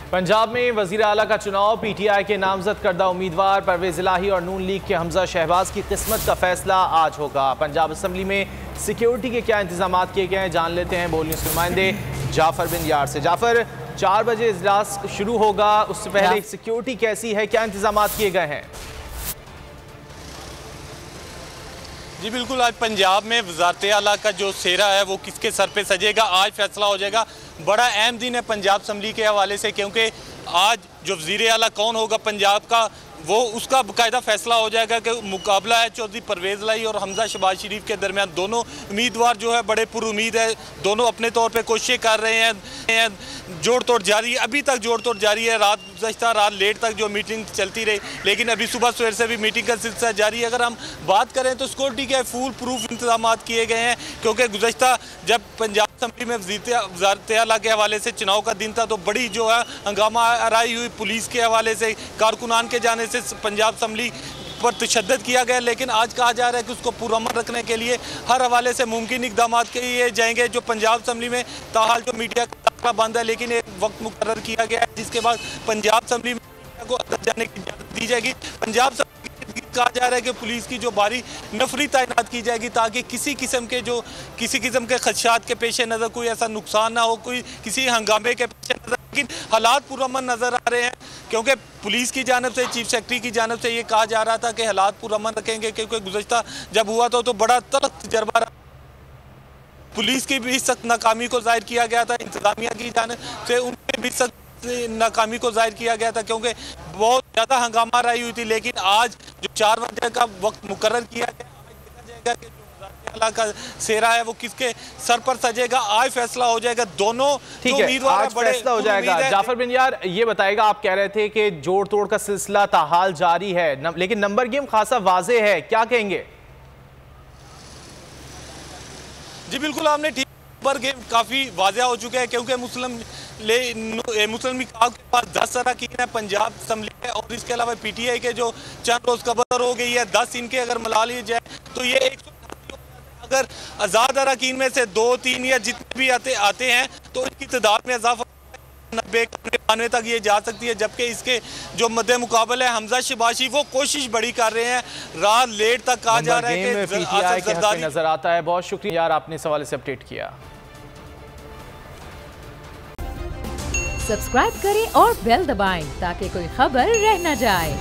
पंजाब में वजीर आला का चुनाव, पीटीआई के नामजद करदा उम्मीदवार परवेज इलाही और नून लीग के हमजा शहबाज की किस्मत का फैसला आज होगा। पंजाब असम्बली में सिक्योरिटी के क्या इंतजाम किए गए हैं, जान लेते हैं बोल न्यूज़ नुमाइंदे जाफर बिन यार से। जाफर, 4 बजे इजलास शुरू होगा, उससे पहले सिक्योरिटी कैसी है, क्या इंतजाम किए गए हैं? जी बिल्कुल, आज पंजाब में वज़ारत आला का जो सेहरा है वो किसके सर पे सजेगा, आज फैसला हो जाएगा। बड़ा अहम दिन है पंजाब असम्बली के हवाले से, क्योंकि आज जो वज़ीर आला कौन होगा पंजाब का, वो उसका बाकायदा फैसला हो जाएगा कि मुकाबला है चौधरी परवेज इलाही और हमजा शहबाज शरीफ के दरमियान। दोनों उम्मीदवार जो है बड़े पुरुमीद है, दोनों अपने तौर पे कोशिशें कर रहे हैं, जोड़ तोड़ जारी है, अभी तक जोड़ तोड़ जारी है। गुज़श्ता रात लेट तक जो मीटिंग चलती रही, लेकिन अभी सुबह सवेर से भी मीटिंग का सिलसिला जारी है। अगर हम बात करें तो सिक्योरिटी के फुल प्रूफ इंतजाम किए गए हैं, क्योंकि गुज़श्ता जब पंजाब असम्बली में वज़ारत आला के हवाले से चुनाव का दिन था तो बड़ी जो है हंगामा आराई हुई, पुलिस के हवाले से, कारकुनान के जाने से पंजाब असम्बली पर तशद्दुद किया गया। लेकिन आज कहा जा रहा है कि उसको पुरअमन रखने के लिए हर हवाले से मुमकिन इक़दाम किए जाएंगे। जो पंजाब असम्बली में ताहाल जो मीडिया का बंद है, लेकिन एक वक्त मुकर्रर किया गया है जिसके बाद पंजाब असम्बली में को अंदर जाने की इजाज़त दी जाएगी। पंजाब कहा जा रहा है कि पुलिस की जो भारी नफरी तैनात की जाएगी, ताकि किसी किस्म के खदशात के पेश नज़र कोई ऐसा नुकसान ना हो, कोई किसी हंगामे के पेश नज़र। लेकिन हालात पुरअमन नज़र आ रहे हैं, क्योंकि पुलिस की जानब से, चीफ सेक्रेटरी की जानब से ये कहा जा रहा था कि हालात पुरअमन रखेंगे, क्योंकि गुज़श्ता जब हुआ था तो बड़ा तल्ख तजर्बा रहा। पुलिस की भी सख्त नाकामी को जाहिर किया गया था, इंतजामिया की जानब से उनके भी सख्त नाकामी को जाहिर किया गया था, क्योंकि बहुत ज़्यादा हंगामा रही हुई थी। लेकिन आज जो 4 बजे का वक्त मुकर्रर किया गया, आज देखा जाएगा कि जो आला का सेहरा है वो किसके सर पर सजेगा। आज फैसला हो जाएगा। दोनों उम्मीदवार आज फैसला हो जाएगा। जाफर बिन यार, ये बताएगा, आप कह रहे थे कि जोड़ तोड़ का सिलसिला ताहाल जारी है, लेकिन नंबर गेम खासा वाज़ेह है, क्या कहेंगे? जी बिल्कुल, आपने ठीक, पर गेम काफ़ी वाज़ेह हो चुका है, क्योंकि मुस्लिम लीग के पास 10 अरकान है पंजाब असम्बली है, और इसके अलावा पीटीआई के जो चंद रोज़ कबर हो गई है 10 इनके अगर मिला लिए जाए तो ये 188 अगर आज़ाद अरकान में से 2-3 या जितने भी आते हैं तो इनकी तादाद में इजाफा 90-92 तक ये जा सकती है। जबकि इसके जो मद्दे मुकाबले है हमजा शहबाज, वो कोशिश बड़ी कर रहे हैं, रात लेट तक कहा जा रहा है कि पीटीआई के हक में नजर आता है। बहुत शुक्रिया यार, आपने इस हवाले से अपडेट किया। सब्सक्राइब करें और बेल दबाएं ताकि कोई खबर रह न जाए।